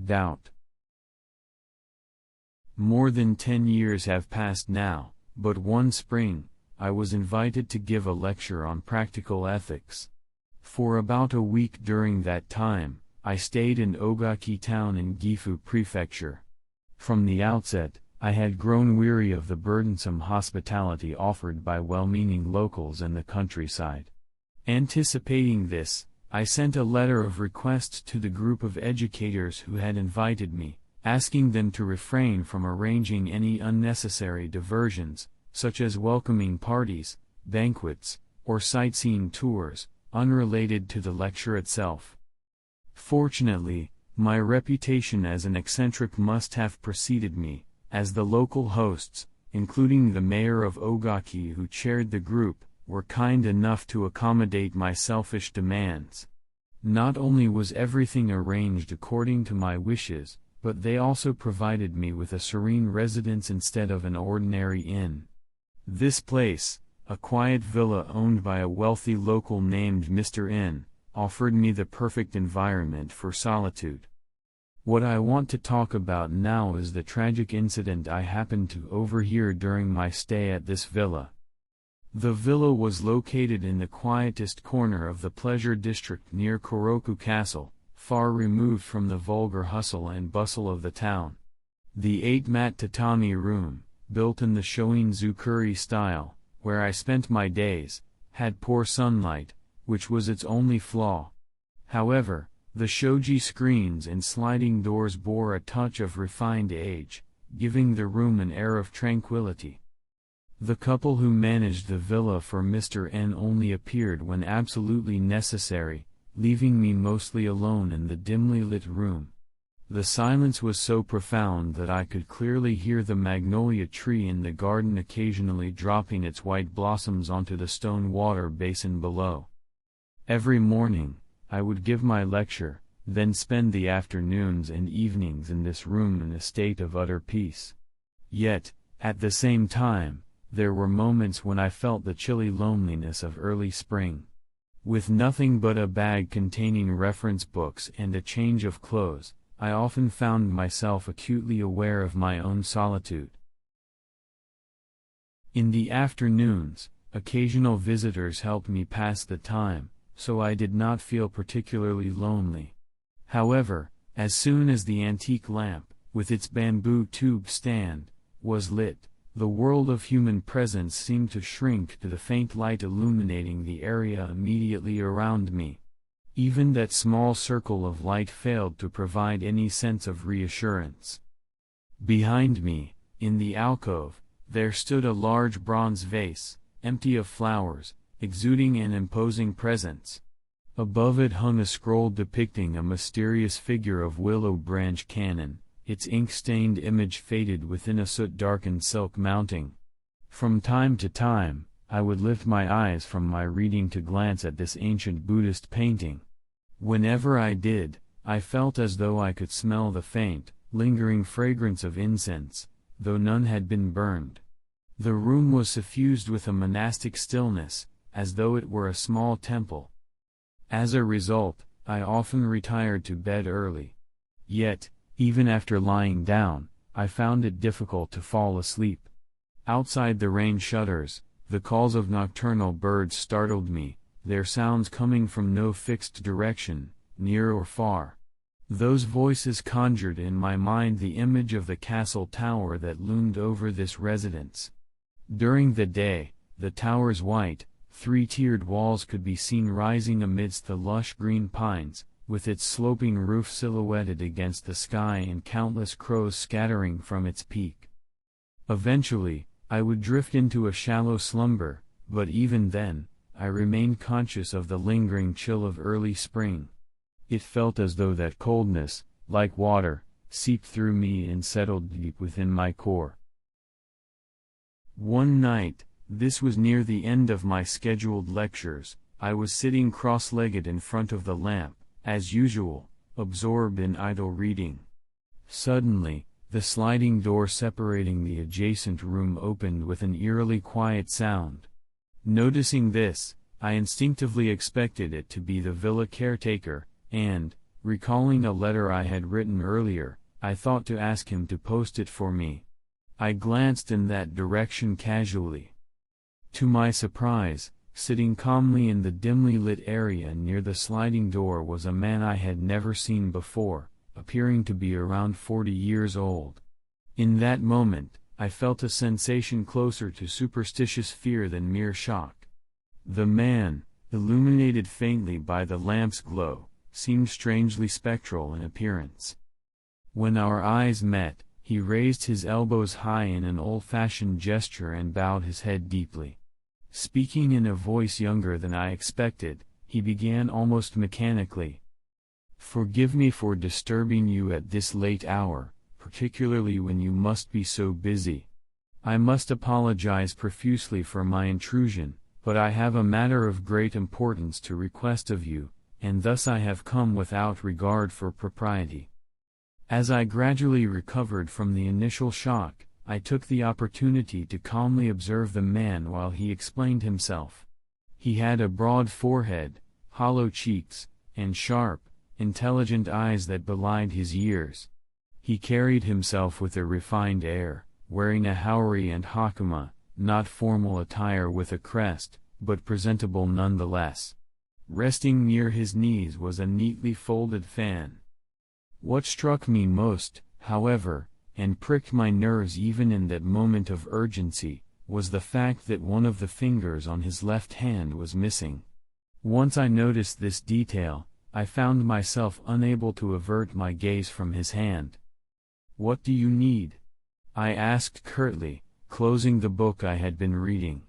Doubt. More than 10 years have passed now, but one spring, I was invited to give a lecture on practical ethics. For about a week during that time, I stayed in Ogaki town in Gifu Prefecture. From the outset, I had grown weary of the burdensome hospitality offered by well-meaning locals in the countryside. Anticipating this, I sent a letter of request to the group of educators who had invited me, asking them to refrain from arranging any unnecessary diversions, such as welcoming parties, banquets, or sightseeing tours, unrelated to the lecture itself. Fortunately, my reputation as an eccentric must have preceded me, as the local hosts, including the mayor of Ogaki who chaired the group, were kind enough to accommodate my selfish demands. Not only was everything arranged according to my wishes, but they also provided me with a serene residence instead of an ordinary inn. This place, a quiet villa owned by a wealthy local named Mr. N, offered me the perfect environment for solitude. What I want to talk about now is the tragic incident I happened to overhear during my stay at this villa. The villa was located in the quietest corner of the pleasure district near Koroku Castle, far removed from the vulgar hustle and bustle of the town. The 8-mat tatami room, built in the Shoin-zukuri style, where I spent my days, had poor sunlight, which was its only flaw. However, the shoji screens and sliding doors bore a touch of refined age, giving the room an air of tranquility. The couple who managed the villa for Mr. N only appeared when absolutely necessary, leaving me mostly alone in the dimly lit room. The silence was so profound that I could clearly hear the magnolia tree in the garden occasionally dropping its white blossoms onto the stone water basin below. Every morning, I would give my lecture, then spend the afternoons and evenings in this room in a state of utter peace. Yet, at the same time, there were moments when I felt the chilly loneliness of early spring. With nothing but a bag containing reference books and a change of clothes, I often found myself acutely aware of my own solitude. In the afternoons, occasional visitors helped me pass the time, so I did not feel particularly lonely. However, as soon as the antique lamp, with its bamboo tube stand, was lit, the world of human presence seemed to shrink to the faint light illuminating the area immediately around me. Even that small circle of light failed to provide any sense of reassurance. Behind me, in the alcove, there stood a large bronze vase, empty of flowers, exuding an imposing presence. Above it hung a scroll depicting a mysterious figure of willow branch cannon, its ink-stained image faded within a soot-darkened silk mounting. From time to time, I would lift my eyes from my reading to glance at this ancient Buddhist painting. Whenever I did, I felt as though I could smell the faint, lingering fragrance of incense, though none had been burned. The room was suffused with a monastic stillness, as though it were a small temple. As a result, I often retired to bed early. Yet, even after lying down, I found it difficult to fall asleep. Outside the rain shutters, the calls of nocturnal birds startled me, their sounds coming from no fixed direction, near or far. Those voices conjured in my mind the image of the castle tower that loomed over this residence. During the day, the tower's white, three-tiered walls could be seen rising amidst the lush green pines, with its sloping roof silhouetted against the sky and countless crows scattering from its peak. Eventually, I would drift into a shallow slumber, but even then, I remained conscious of the lingering chill of early spring. It felt as though that coldness, like water, seeped through me and settled deep within my core. One night, this was near the end of my scheduled lectures, I was sitting cross-legged in front of the lamp, as usual, absorbed in idle reading. Suddenly, the sliding door separating the adjacent room opened with an eerily quiet sound. Noticing this, I instinctively expected it to be the villa caretaker, and, Recalling a letter I had written earlier, I thought to ask him to post it for me. I glanced in that direction casually. To my surprise, sitting calmly in the dimly lit area near the sliding door was a man I had never seen before, appearing to be around 40 years old. In that moment, I felt a sensation closer to superstitious fear than mere shock. The man, illuminated faintly by the lamp's glow, seemed strangely spectral in appearance. When our eyes met, he raised his elbows high in an old-fashioned gesture and bowed his head deeply. Speaking in a voice younger than I expected, he began almost mechanically. "Forgive me for disturbing you at this late hour, particularly when you must be so busy. I must apologize profusely for my intrusion, but I have a matter of great importance to request of you, and thus I have come without regard for propriety." As I gradually recovered from the initial shock, I took the opportunity to calmly observe the man while he explained himself. He had a broad forehead, hollow cheeks, and sharp, intelligent eyes that belied his years. He carried himself with a refined air, wearing a hourie and hakama, not formal attire with a crest, but presentable nonetheless. Resting near his knees was a neatly folded fan. What struck me most, however, and pricked my nerves even in that moment of urgency, was the fact that one of the fingers on his left hand was missing. Once I noticed this detail, I found myself unable to avert my gaze from his hand. "What do you need?" I asked curtly, closing the book I had been reading.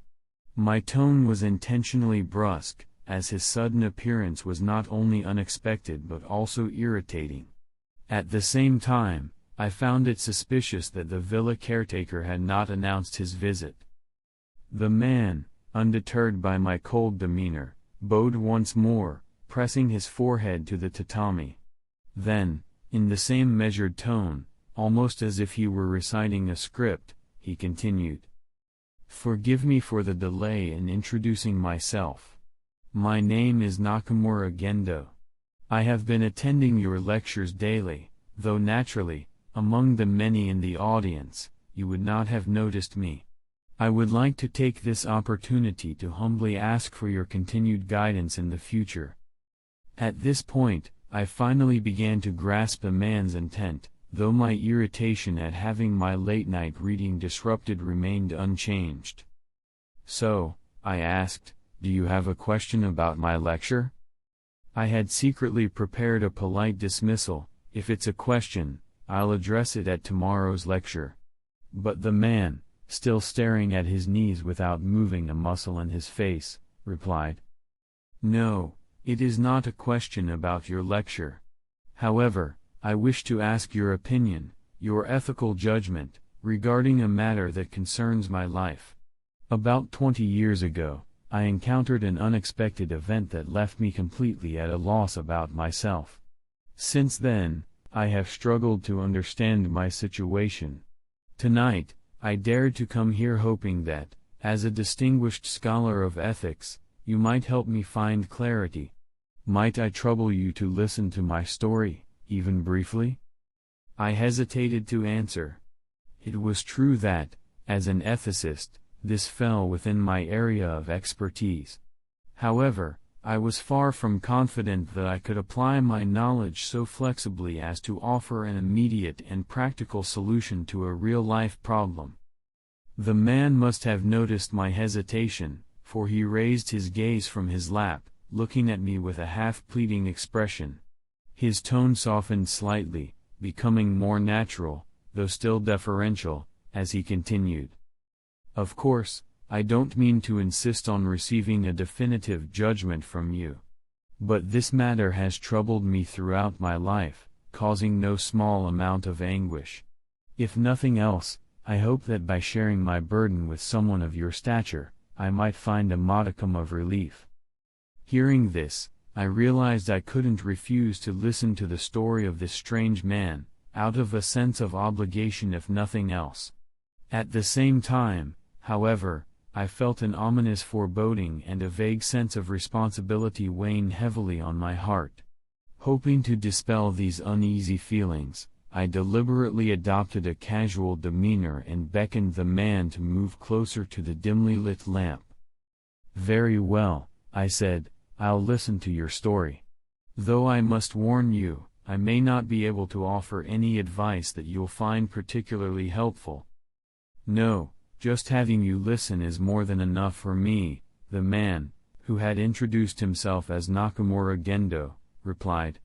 My tone was intentionally brusque, as his sudden appearance was not only unexpected but also irritating. At the same time, I found it suspicious that the villa caretaker had not announced his visit. The man, undeterred by my cold demeanor, bowed once more, pressing his forehead to the tatami. Then, in the same measured tone, almost as if he were reciting a script, he continued. "Forgive me for the delay in introducing myself. My name is Nakamura Gendo. I have been attending your lectures daily, though naturally, among the many in the audience, you would not have noticed me. I would like to take this opportunity to humbly ask for your continued guidance in the future." At this point, I finally began to grasp the man's intent, though my irritation at having my late-night reading disrupted remained unchanged. "So," I asked, "do you have a question about my lecture?" I had secretly prepared a polite dismissal: "If it's a question, I'll address it at tomorrow's lecture." But the man, still staring at his knees without moving a muscle in his face, replied, "No, it is not a question about your lecture. However, I wish to ask your opinion, your ethical judgment, regarding a matter that concerns my life. About 20 years ago, I encountered an unexpected event that left me completely at a loss about myself. Since then, I have struggled to understand my situation. Tonight, I dared to come here hoping that, as a distinguished scholar of ethics, you might help me find clarity. Might I trouble you to listen to my story, even briefly?" I hesitated to answer. It was true that, as an ethicist, this fell within my area of expertise. However, I was far from confident that I could apply my knowledge so flexibly as to offer an immediate and practical solution to a real-life problem. The man must have noticed my hesitation, for he raised his gaze from his lap, looking at me with a half-pleading expression. His tone softened slightly, becoming more natural, though still deferential, as he continued. "Of course, I don't mean to insist on receiving a definitive judgment from you. But this matter has troubled me throughout my life, causing no small amount of anguish. If nothing else, I hope that by sharing my burden with someone of your stature, I might find a modicum of relief." Hearing this, I realized I couldn't refuse to listen to the story of this strange man, out of a sense of obligation if nothing else. At the same time, however, I felt an ominous foreboding and a vague sense of responsibility weighing heavily on my heart. Hoping to dispel these uneasy feelings, I deliberately adopted a casual demeanor and beckoned the man to move closer to the dimly lit lamp. "Very well," I said, "I'll listen to your story. Though I must warn you, I may not be able to offer any advice that you'll find particularly helpful." "No, just having you listen is more than enough for me," the man, who had introduced himself as Nakamura Gendo, replied.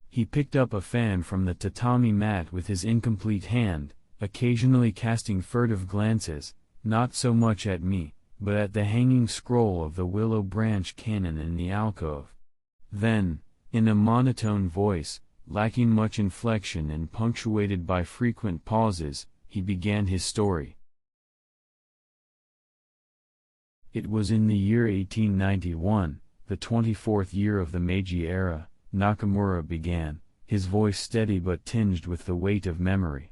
He picked up a fan from the tatami mat with his incomplete hand, occasionally casting furtive glances, not so much at me, but at the hanging scroll of the willow branch cannon in the alcove. Then, in a monotone voice, lacking much inflection and punctuated by frequent pauses, he began his story. It was in the year 1891, the 24th year of the Meiji era, Nakamura began, his voice steady but tinged with the weight of memory.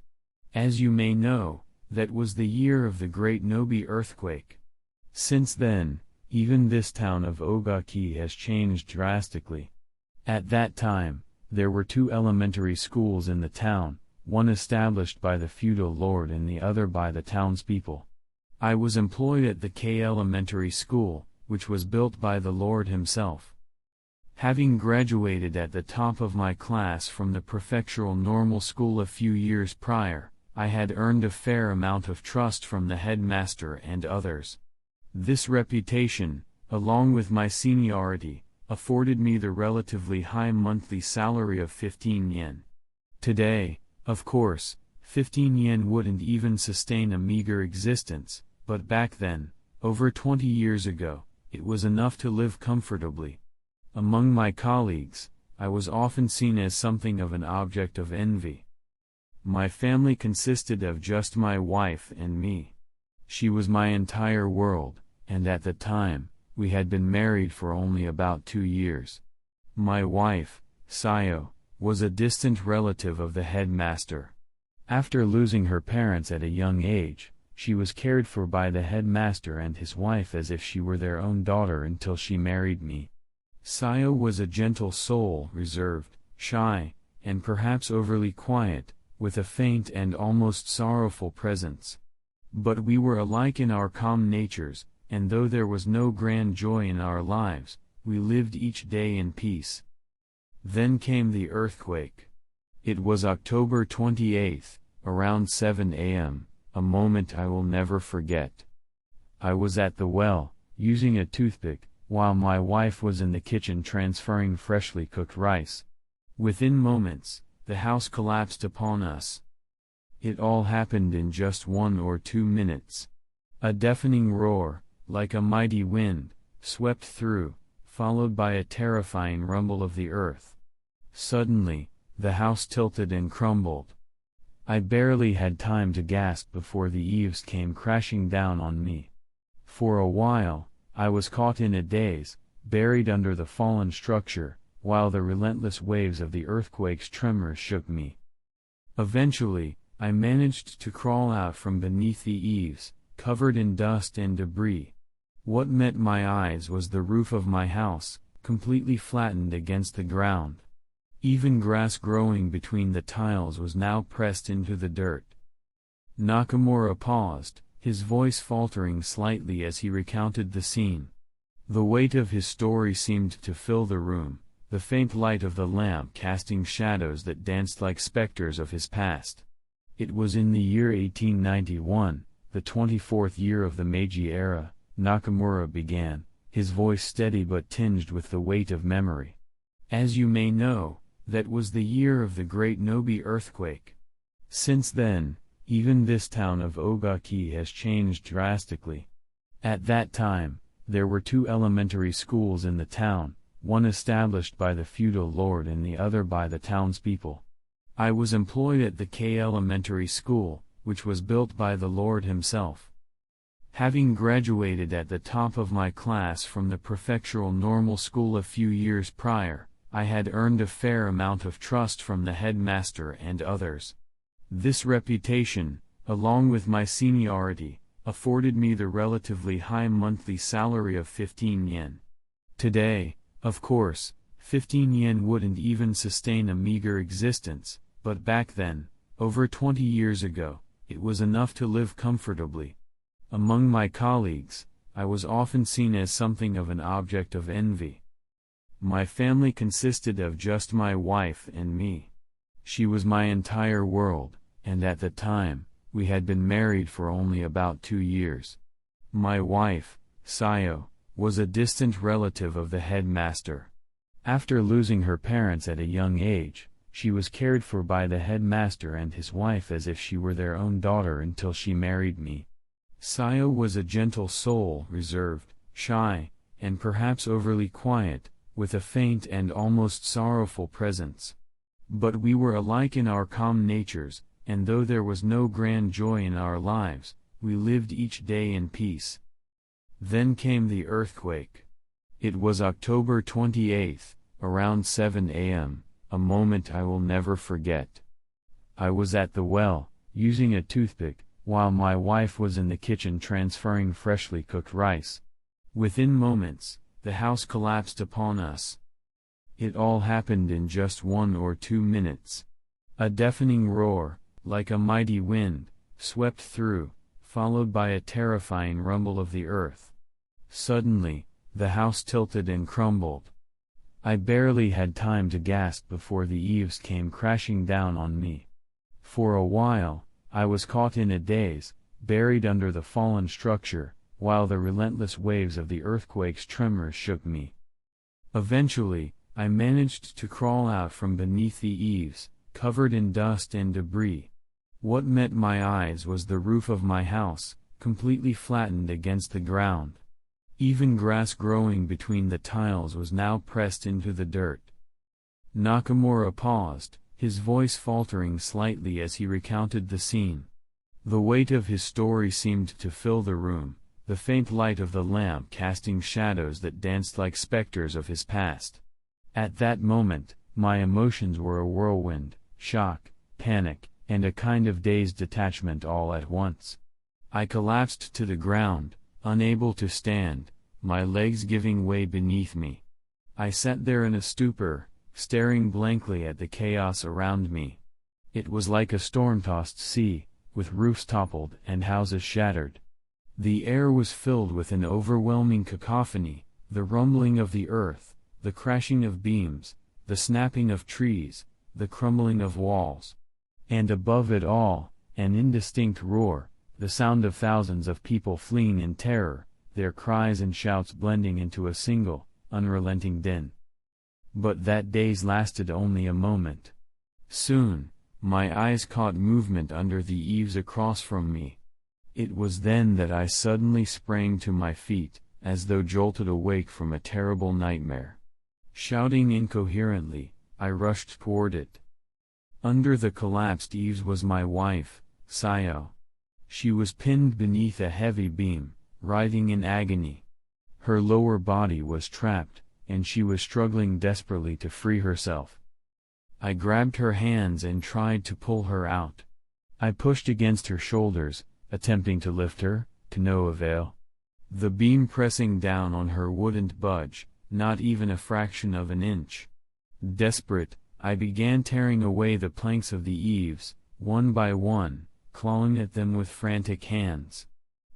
"As you may know, that was the year of the Great Nobi earthquake. Since then, even this town of Ogaki has changed drastically. At that time, there were 2 elementary schools in the town, one established by the feudal lord and the other by the townspeople. I was employed at the K Elementary School, which was built by the lord himself. Having graduated at the top of my class from the prefectural normal school a few years prior, I had earned a fair amount of trust from the headmaster and others. This reputation, along with my seniority, afforded me the relatively high monthly salary of 15 yen. Today, of course, 15 yen wouldn't even sustain a meager existence, but back then, over 20 years ago, it was enough to live comfortably. Among my colleagues, I was often seen as something of an object of envy. My family consisted of just my wife and me. She was my entire world, and at the time, we had been married for only about 2 years. My wife, Sayo, was a distant relative of the headmaster. After losing her parents at a young age, she was cared for by the headmaster and his wife as if she were their own daughter until she married me. Sayo was a gentle soul, reserved, shy, and perhaps overly quiet, with a faint and almost sorrowful presence. But we were alike in our calm natures, and though there was no grand joy in our lives, we lived each day in peace. Then came the earthquake. It was October 28th, around 7 a.m., a moment I will never forget. I was at the well, using a toothpick, while my wife was in the kitchen transferring freshly cooked rice. Within moments, the house collapsed upon us. It all happened in just 1 or 2 minutes. A deafening roar, like a mighty wind, swept through, followed by a terrifying rumble of the earth. Suddenly, the house tilted and crumbled. I barely had time to gasp before the eaves came crashing down on me. For a while, I was caught in a daze, buried under the fallen structure, while the relentless waves of the earthquake's tremors shook me. Eventually, I managed to crawl out from beneath the eaves, covered in dust and debris. What met my eyes was the roof of my house, completely flattened against the ground. Even grass growing between the tiles was now pressed into the dirt. Nakamura paused, his voice faltering slightly as he recounted the scene. The weight of his story seemed to fill the room, the faint light of the lamp casting shadows that danced like specters of his past. It was in the year 1891, the 24th year of the Meiji era, Nakamura began, his voice steady but tinged with the weight of memory. "As you may know, that was the year of the Great Nobi earthquake. Since then, even this town of Ogaki has changed drastically. At that time, there were 2 elementary schools in the town, one established by the feudal lord and the other by the townspeople. I was employed at the K Elementary School, which was built by the lord himself. Having graduated at the top of my class from the prefectural normal school a few years prior, I had earned a fair amount of trust from the headmaster and others. This reputation, along with my seniority, afforded me the relatively high monthly salary of 15 yen. Today, of course, 15 yen wouldn't even sustain a meager existence, but back then, over 20 years ago, it was enough to live comfortably. Among my colleagues, I was often seen as something of an object of envy. My family consisted of just my wife and me. She was my entire world, and at the time, we had been married for only about 2 years. My wife, Sayo, was a distant relative of the headmaster. After losing her parents at a young age, she was cared for by the headmaster and his wife as if she were their own daughter until she married me. Sayo was a gentle soul, reserved, shy, and perhaps overly quiet, with a faint and almost sorrowful presence. But we were alike in our calm natures, and though there was no grand joy in our lives, we lived each day in peace. Then came the earthquake. It was October 28th, around 7 a.m., a moment I will never forget. I was at the well, using a toothpick, while my wife was in the kitchen transferring freshly cooked rice. Within moments, the house collapsed upon us. It all happened in just 1 or 2 minutes. A deafening roar, like a mighty wind, swept through, followed by a terrifying rumble of the earth. Suddenly, the house tilted and crumbled. I barely had time to gasp before the eaves came crashing down on me. For a while, I was caught in a daze, buried under the fallen structure, while the relentless waves of the earthquake's tremors shook me. Eventually, I managed to crawl out from beneath the eaves, covered in dust and debris. What met my eyes was the roof of my house, completely flattened against the ground. Even grass growing between the tiles was now pressed into the dirt. Nakamura paused, his voice faltering slightly as he recounted the scene. The weight of his story seemed to fill the room, the faint light of the lamp casting shadows that danced like specters of his past. At that moment, my emotions were a whirlwind, shock, panic, and a kind of dazed detachment all at once. I collapsed to the ground, unable to stand, my legs giving way beneath me. I sat there in a stupor, staring blankly at the chaos around me. It was like a storm-tossed sea, with roofs toppled and houses shattered. The air was filled with an overwhelming cacophony, the rumbling of the earth, the crashing of beams, the snapping of trees, the crumbling of walls. And above it all, an indistinct roar, the sound of thousands of people fleeing in terror, their cries and shouts blending into a single, unrelenting din. But that daze lasted only a moment. Soon, my eyes caught movement under the eaves across from me. It was then that I suddenly sprang to my feet, as though jolted awake from a terrible nightmare. Shouting incoherently, I rushed toward it. Under the collapsed eaves was my wife, Sayo. She was pinned beneath a heavy beam, writhing in agony. Her lower body was trapped, and she was struggling desperately to free herself. I grabbed her hands and tried to pull her out. I pushed against her shoulders, attempting to lift her, to no avail. The beam pressing down on her wouldn't budge, not even a fraction of an inch. Desperate, I began tearing away the planks of the eaves, one by one, clawing at them with frantic hands.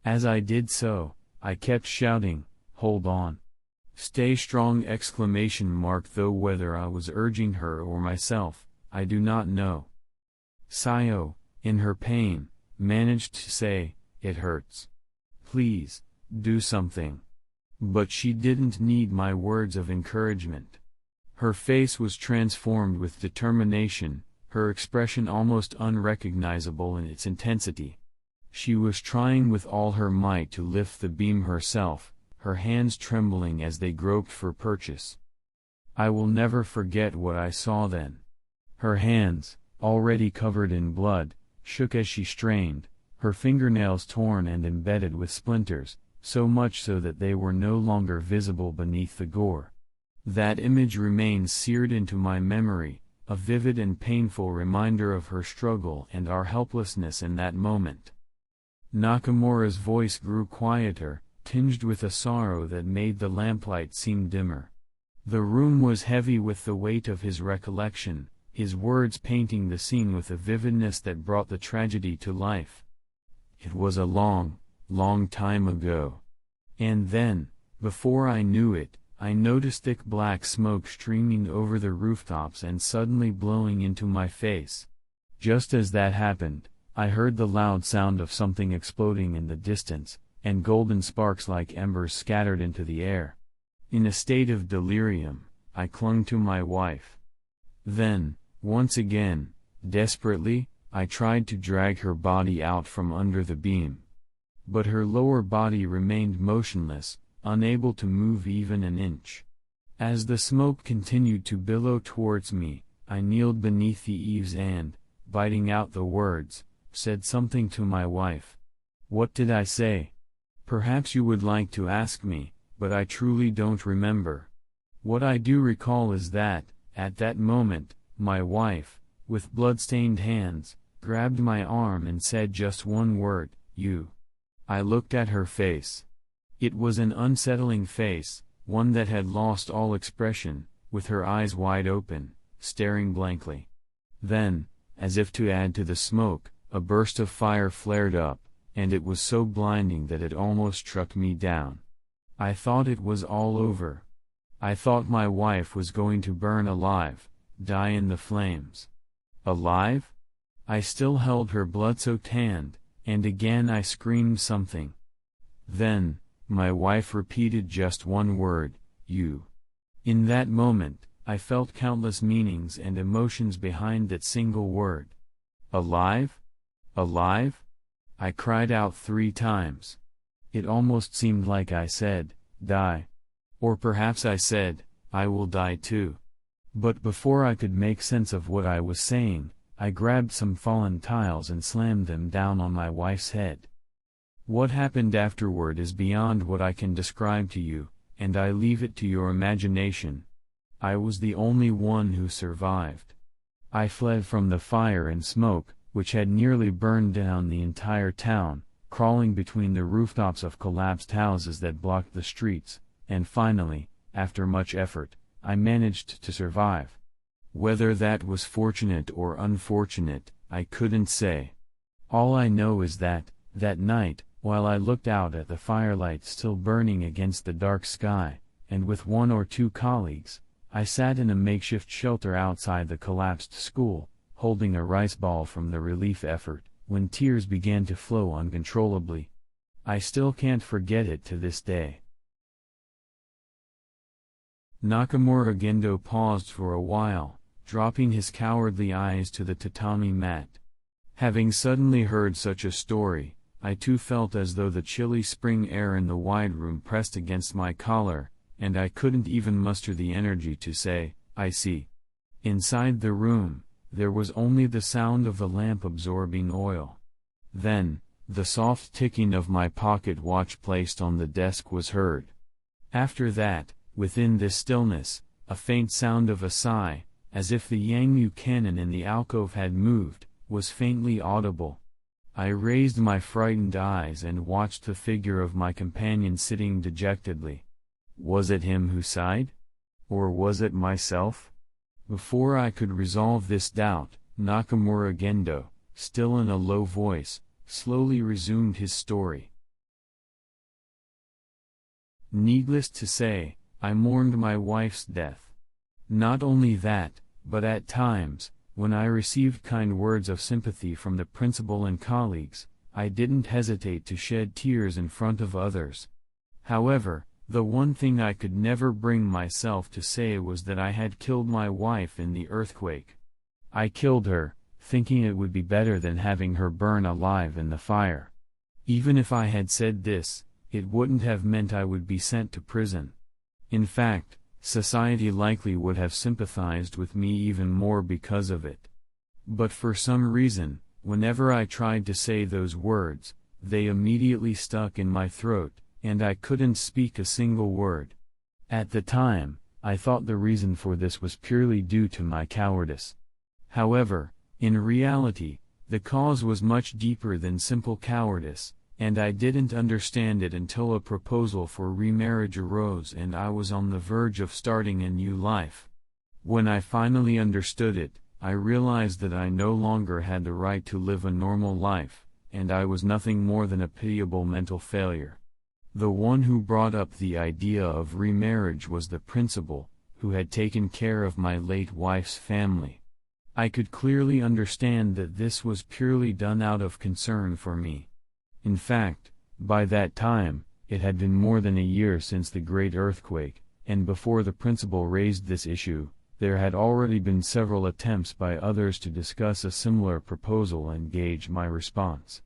As I did so, I kept shouting, "Hold on! Stay strong!" Though whether I was urging her or myself, I do not know. Sayo, in her pain, managed to say, "It hurts. Please, do something." But she didn't need my words of encouragement. Her face was transformed with determination, her expression almost unrecognizable in its intensity. She was trying with all her might to lift the beam herself, her hands trembling as they groped for purchase. I will never forget what I saw then. Her hands, already covered in blood, shook as she strained, her fingernails torn and embedded with splinters, so much so that they were no longer visible beneath the gore. That image remains seared into my memory, a vivid and painful reminder of her struggle and our helplessness in that moment. Nakamura's voice grew quieter, tinged with a sorrow that made the lamplight seem dimmer. The room was heavy with the weight of his recollection, his words painting the scene with a vividness that brought the tragedy to life. It was a long, long time ago. And then, before I knew it, I noticed thick black smoke streaming over the rooftops and suddenly blowing into my face. Just as that happened, I heard the loud sound of something exploding in the distance, and golden sparks like embers scattered into the air. In a state of delirium, I clung to my wife. Then, once again, desperately, I tried to drag her body out from under the beam. But her lower body remained motionless, unable to move even an inch. As the smoke continued to billow towards me, I kneeled beneath the eaves and, biting out the words, said something to my wife. What did I say? Perhaps you would like to ask me, but I truly don't remember. What I do recall is that, at that moment, my wife, with blood-stained hands, grabbed my arm and said just one word, "You." I looked at her face. It was an unsettling face, one that had lost all expression, with her eyes wide open, staring blankly. Then, as if to add to the smoke, a burst of fire flared up, and it was so blinding that it almost struck me down. I thought it was all over. I thought my wife was going to burn alive, die in the flames. Alive? I still held her blood-soaked hand, and again I screamed something. Then, my wife repeated just one word, "You." In that moment, I felt countless meanings and emotions behind that single word. Alive? Alive? I cried out 3 times. It almost seemed like I said, "Die." Or perhaps I said, "I will die too." But before I could make sense of what I was saying, I grabbed some fallen tiles and slammed them down on my wife's head. What happened afterward is beyond what I can describe to you, and I leave it to your imagination. I was the only one who survived. I fled from the fire and smoke, which had nearly burned down the entire town, crawling between the rooftops of collapsed houses that blocked the streets, and finally, after much effort, I managed to survive. Whether that was fortunate or unfortunate, I couldn't say. All I know is that, that night, while I looked out at the firelight still burning against the dark sky, and with 1 or 2 colleagues, I sat in a makeshift shelter outside the collapsed school, holding a rice ball from the relief effort, when tears began to flow uncontrollably. I still can't forget it to this day. Nakamura Gendo paused for a while, dropping his cowardly eyes to the tatami mat. Having suddenly heard such a story, I too felt as though the chilly spring air in the wide room pressed against my collar, and I couldn't even muster the energy to say, "I see." Inside the room, there was only the sound of the lamp absorbing oil. Then, the soft ticking of my pocket watch placed on the desk was heard. After that, within this stillness, a faint sound of a sigh, as if the Yangmu cannon in the alcove had moved, was faintly audible. I raised my frightened eyes and watched the figure of my companion sitting dejectedly. Was it him who sighed? Or was it myself? Before I could resolve this doubt, Nakamura Gendo, still in a low voice, slowly resumed his story. Needless to say, I mourned my wife's death. Not only that, but at times, when I received kind words of sympathy from the principal and colleagues, I didn't hesitate to shed tears in front of others. However, the one thing I could never bring myself to say was that I had killed my wife in the earthquake. I killed her, thinking it would be better than having her burn alive in the fire. Even if I had said this, it wouldn't have meant I would be sent to prison. In fact, society likely would have sympathized with me even more because of it. But for some reason, whenever I tried to say those words, they immediately stuck in my throat, and I couldn't speak a single word. At the time, I thought the reason for this was purely due to my cowardice. However, in reality, the cause was much deeper than simple cowardice. and I didn't understand it until a proposal for remarriage arose and I was on the verge of starting a new life. When I finally understood it, I realized that I no longer had the right to live a normal life, and I was nothing more than a pitiable mental failure. The one who brought up the idea of remarriage was the principal, who had taken care of my late wife's family. I could clearly understand that this was purely done out of concern for me. In fact, by that time, it had been more than a year since the great earthquake, and before the principal raised this issue, there had already been several attempts by others to discuss a similar proposal and gauge my response.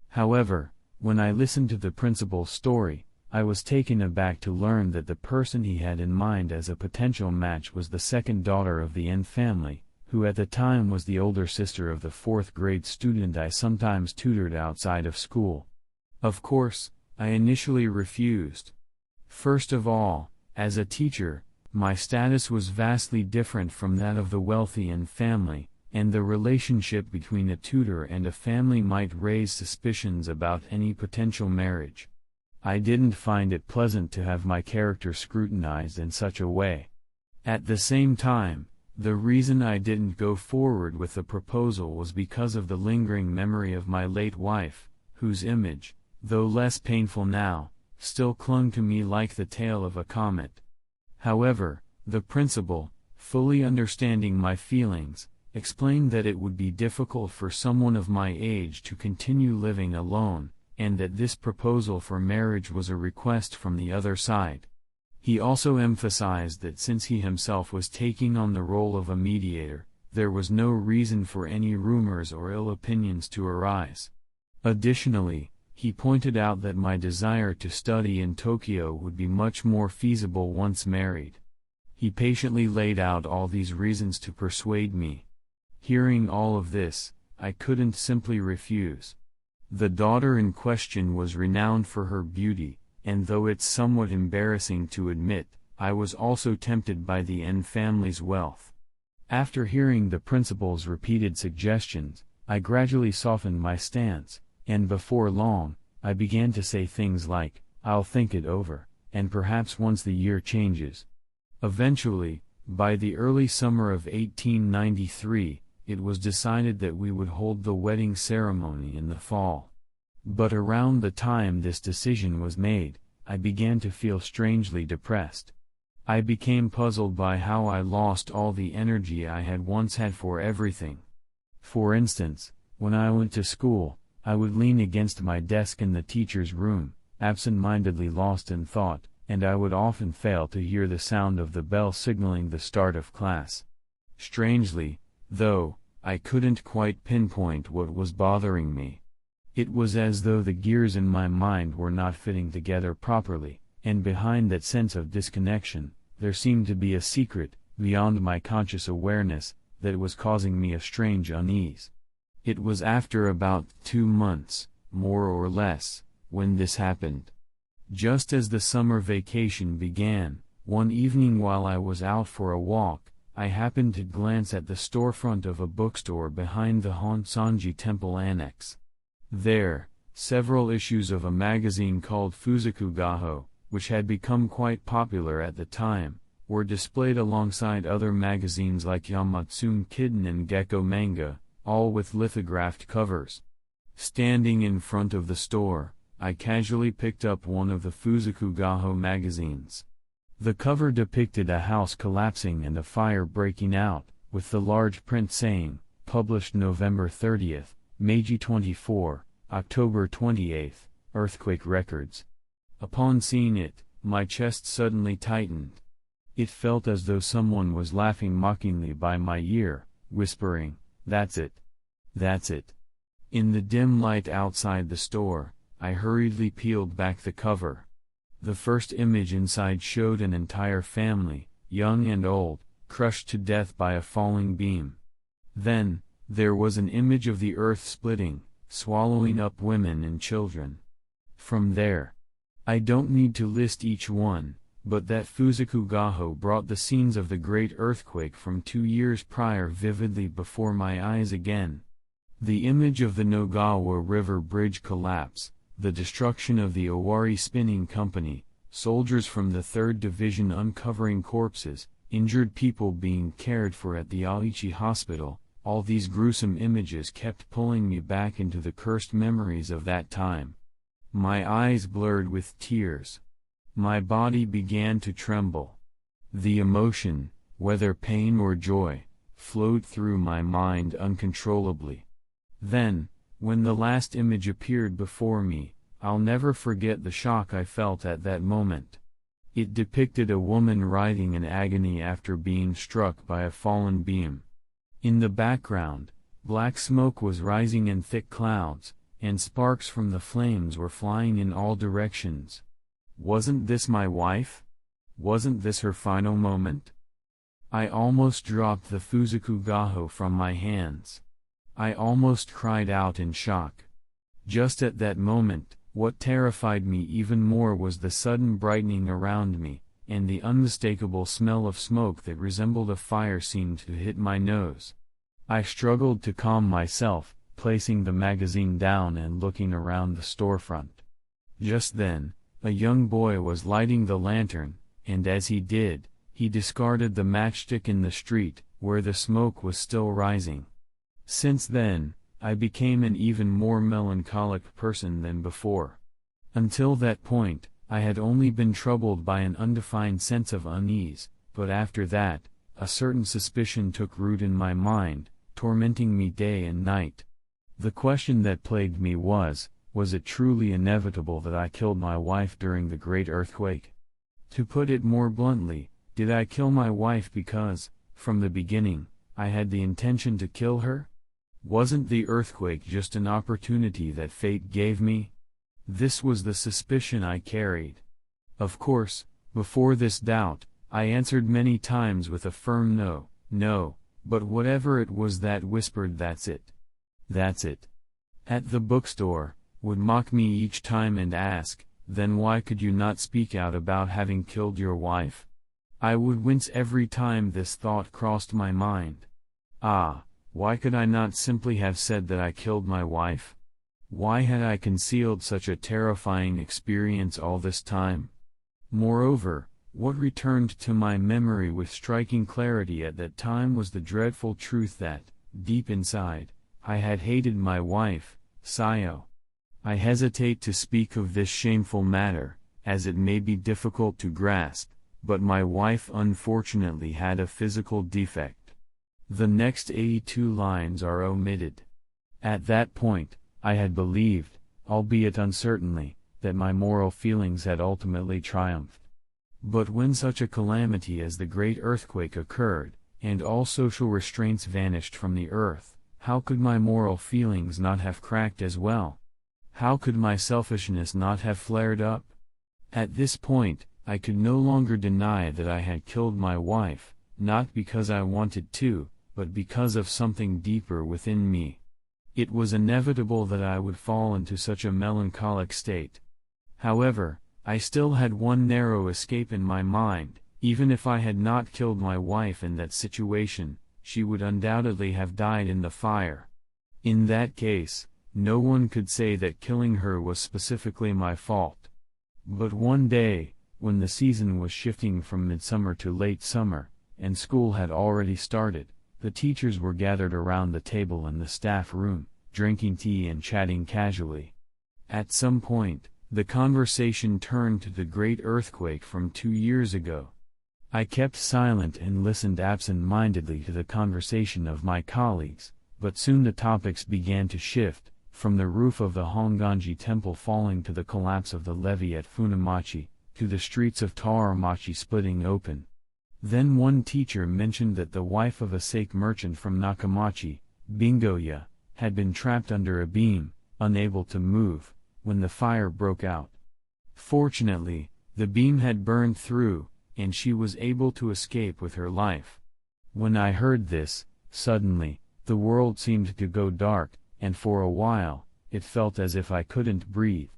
However, when I listened to the principal's story, I was taken aback to learn that the person he had in mind as a potential match was the second daughter of the N family, who at the time was the older sister of the fourth-grade student I sometimes tutored outside of school. Of course, I initially refused. First of all, as a teacher, my status was vastly different from that of the wealthy N family, and the relationship between a tutor and a family might raise suspicions about any potential marriage. I didn't find it pleasant to have my character scrutinized in such a way. At the same time, the reason I didn't go forward with the proposal was because of the lingering memory of my late wife, whose image, though less painful now, still clung to me like the tail of a comet. However, the principal, fully understanding my feelings, explained that it would be difficult for someone of my age to continue living alone, and that this proposal for marriage was a request from the other side. He also emphasized that since he himself was taking on the role of a mediator, there was no reason for any rumors or ill opinions to arise. Additionally, he pointed out that my desire to study in Tokyo would be much more feasible once married. He patiently laid out all these reasons to persuade me. Hearing all of this, I couldn't simply refuse. The daughter in question was renowned for her beauty, and though it's somewhat embarrassing to admit, I was also tempted by the N family's wealth. After hearing the principal's repeated suggestions, I gradually softened my stance, and before long, I began to say things like, "I'll think it over, and perhaps once the year changes." Eventually, by the early summer of 1893, it was decided that we would hold the wedding ceremony in the fall. But around the time this decision was made, I began to feel strangely depressed. I became puzzled by how I lost all the energy I had once had for everything. For instance, when I went to school, I would lean against my desk in the teacher's room, absent-mindedly lost in thought, and I would often fail to hear the sound of the bell signaling the start of class. Strangely, though, I couldn't quite pinpoint what was bothering me. It was as though the gears in my mind were not fitting together properly, and behind that sense of disconnection, there seemed to be a secret, beyond my conscious awareness, that was causing me a strange unease. It was after about 2 months, more or less, when this happened. Just as the summer vacation began, one evening while I was out for a walk, I happened to glance at the storefront of a bookstore behind the Honsanji Temple Annex. There, several issues of a magazine called Fuzoku Gaho, which had become quite popular at the time, were displayed alongside other magazines like Yamatsume Kiden and Gekko Manga, all with lithographed covers. Standing in front of the store, I casually picked up one of the Fuzoku Gaho magazines. The cover depicted a house collapsing and a fire breaking out, with the large print saying, "Published November 30th, Meiji 24, October 28, Earthquake Records." Upon seeing it, my chest suddenly tightened. It felt as though someone was laughing mockingly by my ear, whispering, "That's it. That's it." In the dim light outside the store, I hurriedly peeled back the cover. The first image inside showed an entire family, young and old, crushed to death by a falling beam. Then, there was an image of the earth splitting, swallowing up women and children. From there, I don't need to list each one, but that Fuzoku Gaho brought the scenes of the great earthquake from 2 years prior vividly before my eyes again. The image of the Nogawa River Bridge collapse, the destruction of the Owari Spinning Company, soldiers from the 3rd Division uncovering corpses, injured people being cared for at the Aichi Hospital, all these gruesome images kept pulling me back into the cursed memories of that time. My eyes blurred with tears. My body began to tremble. The emotion, whether pain or joy, flowed through my mind uncontrollably. Then, when the last image appeared before me, I'll never forget the shock I felt at that moment. It depicted a woman writhing in agony after being struck by a fallen beam. In the background, black smoke was rising in thick clouds, and sparks from the flames were flying in all directions. Wasn't this my wife? Wasn't this her final moment? I almost dropped the Fuzoku Gaho from my hands. I almost cried out in shock. Just at that moment, what terrified me even more was the sudden brightening around me, and the unmistakable smell of smoke that resembled a fire seemed to hit my nose. I struggled to calm myself, placing the magazine down and looking around the storefront. Just then, a young boy was lighting the lantern, and as he did, he discarded the matchstick in the street, where the smoke was still rising. Since then, I became an even more melancholic person than before. Until that point, I had only been troubled by an undefined sense of unease, but after that, a certain suspicion took root in my mind, tormenting me day and night. The question that plagued me was it truly inevitable that I killed my wife during the great earthquake? To put it more bluntly, did I kill my wife because, from the beginning, I had the intention to kill her? Wasn't the earthquake just an opportunity that fate gave me? This was the suspicion I carried. Of course, before this doubt, I answered many times with a firm no, but whatever it was that whispered that's it. That's it. At the bookstore, would mock me each time and ask, then why could you not speak out about having killed your wife? I would wince every time this thought crossed my mind. Why could I not simply have said that I killed my wife? Why had I concealed such a terrifying experience all this time? Moreover, what returned to my memory with striking clarity at that time was the dreadful truth that, deep inside, I had hated my wife, Sayo. I hesitate to speak of this shameful matter, as it may be difficult to grasp, but my wife unfortunately had a physical defect. The next 82 lines are omitted. At that point, I had believed, albeit uncertainly, that my moral feelings had ultimately triumphed. But when such a calamity as the Great Earthquake occurred, and all social restraints vanished from the earth, how could my moral feelings not have cracked as well? How could my selfishness not have flared up? At this point, I could no longer deny that I had killed my wife, not because I wanted to, but because of something deeper within me. It was inevitable that I would fall into such a melancholic state. However, I still had one narrow escape in my mind. Even if I had not killed my wife in that situation, she would undoubtedly have died in the fire. In that case, no one could say that killing her was specifically my fault. But one day, when the season was shifting from midsummer to late summer, and school had already started, the teachers were gathered around the table in the staff room, drinking tea and chatting casually. At some point, the conversation turned to the great earthquake from 2 years ago. I kept silent and listened absent-mindedly to the conversation of my colleagues, but soon the topics began to shift, from the roof of the Honganji temple falling to the collapse of the levee at Funamachi, to the streets of Taromachi splitting open. Then one teacher mentioned that the wife of a sake merchant from Nakamachi, Bingoya, had been trapped under a beam, unable to move, when the fire broke out. Fortunately, the beam had burned through, and she was able to escape with her life. When I heard this, suddenly, the world seemed to go dark, and for a while, it felt as if I couldn't breathe.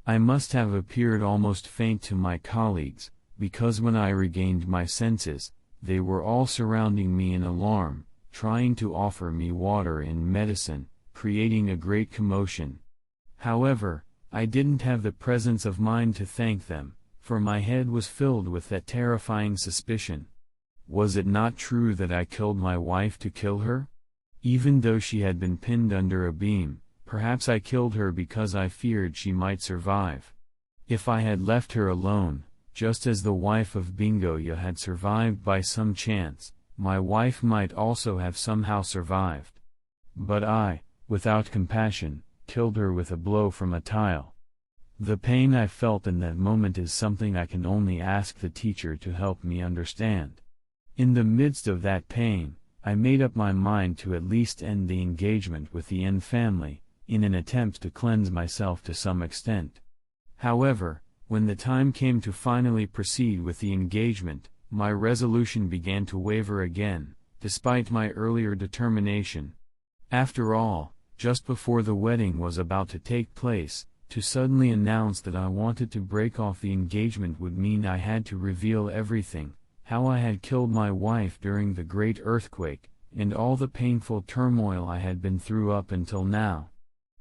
I must have appeared almost faint to my colleagues, because when I regained my senses, they were all surrounding me in alarm, trying to offer me water and medicine, creating a great commotion. However, I didn't have the presence of mind to thank them, for my head was filled with that terrifying suspicion. Was it not true that I killed my wife to kill her? Even though she had been pinned under a beam, perhaps I killed her because I feared she might survive. If I had left her alone, just as the wife of Bingoya had survived by some chance, my wife might also have somehow survived. But I, without compassion, killed her with a blow from a tile. The pain I felt in that moment is something I can only ask the teacher to help me understand. In the midst of that pain, I made up my mind to at least end the engagement with the N family, in an attempt to cleanse myself to some extent. However, when the time came to finally proceed with the engagement, my resolution began to waver again, despite my earlier determination. After all, just before the wedding was about to take place, to suddenly announce that I wanted to break off the engagement would mean I had to reveal everything, how I had killed my wife during the great earthquake, and all the painful turmoil I had been through up until now.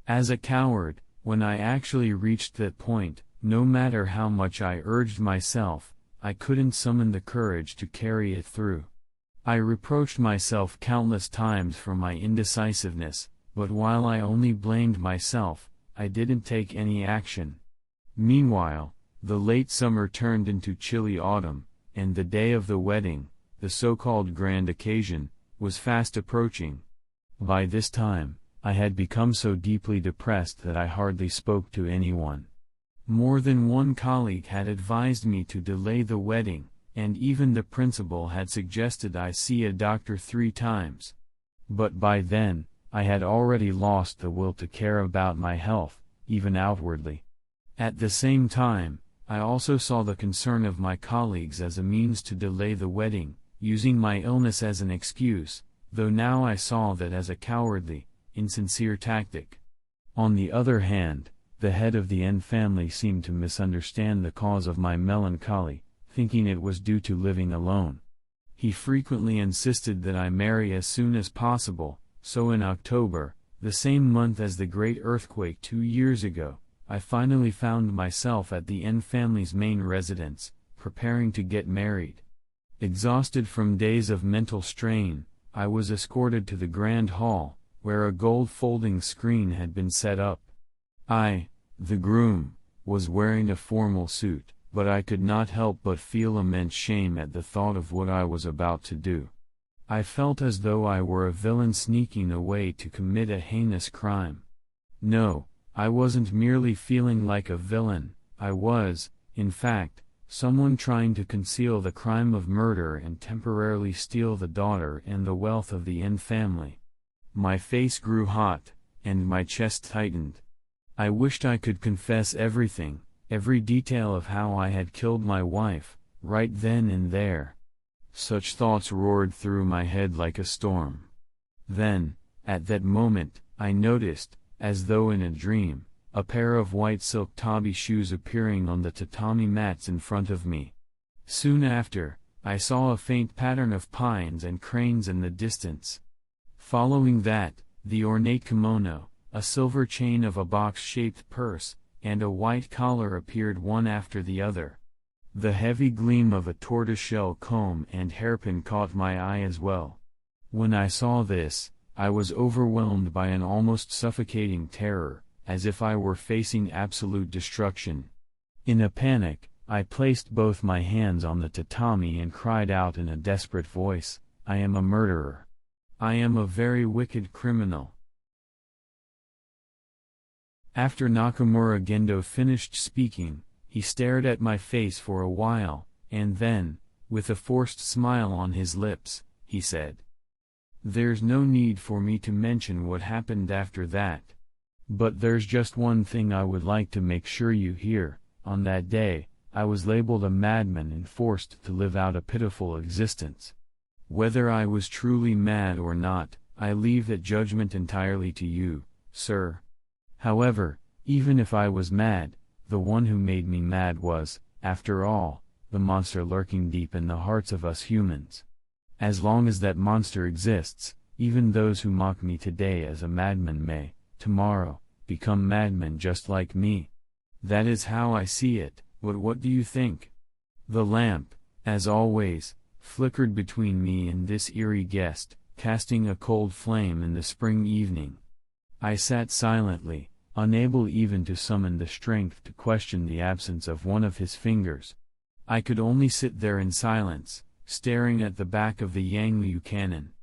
As a coward, when I actually reached that point, no matter how much I urged myself, I couldn't summon the courage to carry it through. I reproached myself countless times for my indecisiveness, but while I only blamed myself, I didn't take any action. Meanwhile, the late summer turned into chilly autumn, and the day of the wedding, the so-called grand occasion, was fast approaching. By this time, I had become so deeply depressed that I hardly spoke to anyone. More than one colleague had advised me to delay the wedding, and even the principal had suggested I see a doctor 3 times. But by then, I had already lost the will to care about my health, even outwardly. At the same time, I also saw the concern of my colleagues as a means to delay the wedding, using my illness as an excuse, though now I saw that as a cowardly, insincere tactic. On the other hand, the head of the N family seemed to misunderstand the cause of my melancholy, thinking it was due to living alone. He frequently insisted that I marry as soon as possible, so in October, the same month as the great earthquake 2 years ago, I finally found myself at the N family's main residence, preparing to get married. Exhausted from days of mental strain, I was escorted to the grand hall, where a gold folding screen had been set up. I, the groom, was wearing a formal suit, but I could not help but feel immense shame at the thought of what I was about to do. I felt as though I were a villain sneaking away to commit a heinous crime. No, I wasn't merely feeling like a villain, I was, in fact, someone trying to conceal the crime of murder and temporarily steal the daughter and the wealth of the N family. My face grew hot, and my chest tightened. I wished I could confess everything, every detail of how I had killed my wife, right then and there. Such thoughts roared through my head like a storm. Then, at that moment, I noticed, as though in a dream, a pair of white silk tabi shoes appearing on the tatami mats in front of me. Soon after, I saw a faint pattern of pines and cranes in the distance. Following that, the ornate kimono, a silver chain of a box-shaped purse, and a white collar appeared one after the other. The heavy gleam of a tortoiseshell comb and hairpin caught my eye as well. When I saw this, I was overwhelmed by an almost suffocating terror, as if I were facing absolute destruction. In a panic, I placed both my hands on the tatami and cried out in a desperate voice, "I am a murderer. I am a very wicked criminal." After Nakamura Gendo finished speaking, he stared at my face for a while, and then, with a forced smile on his lips, he said, "There's no need for me to mention what happened after that. But there's just one thing I would like to make sure you hear. On that day, I was labeled a madman and forced to live out a pitiful existence. Whether I was truly mad or not, I leave that judgment entirely to you, sir. However, even if I was mad, the one who made me mad was, after all, the monster lurking deep in the hearts of us humans. As long as that monster exists, even those who mock me today as a madman may, tomorrow, become madmen just like me, That is how I see it, but what do you think? The lamp, as always, flickered between me and this eerie guest, casting a cold flame in the spring evening. I sat silently, unable even to summon the strength to question the absence of one of his fingers. I could only sit there in silence, staring at the back of the Yangliu cannon.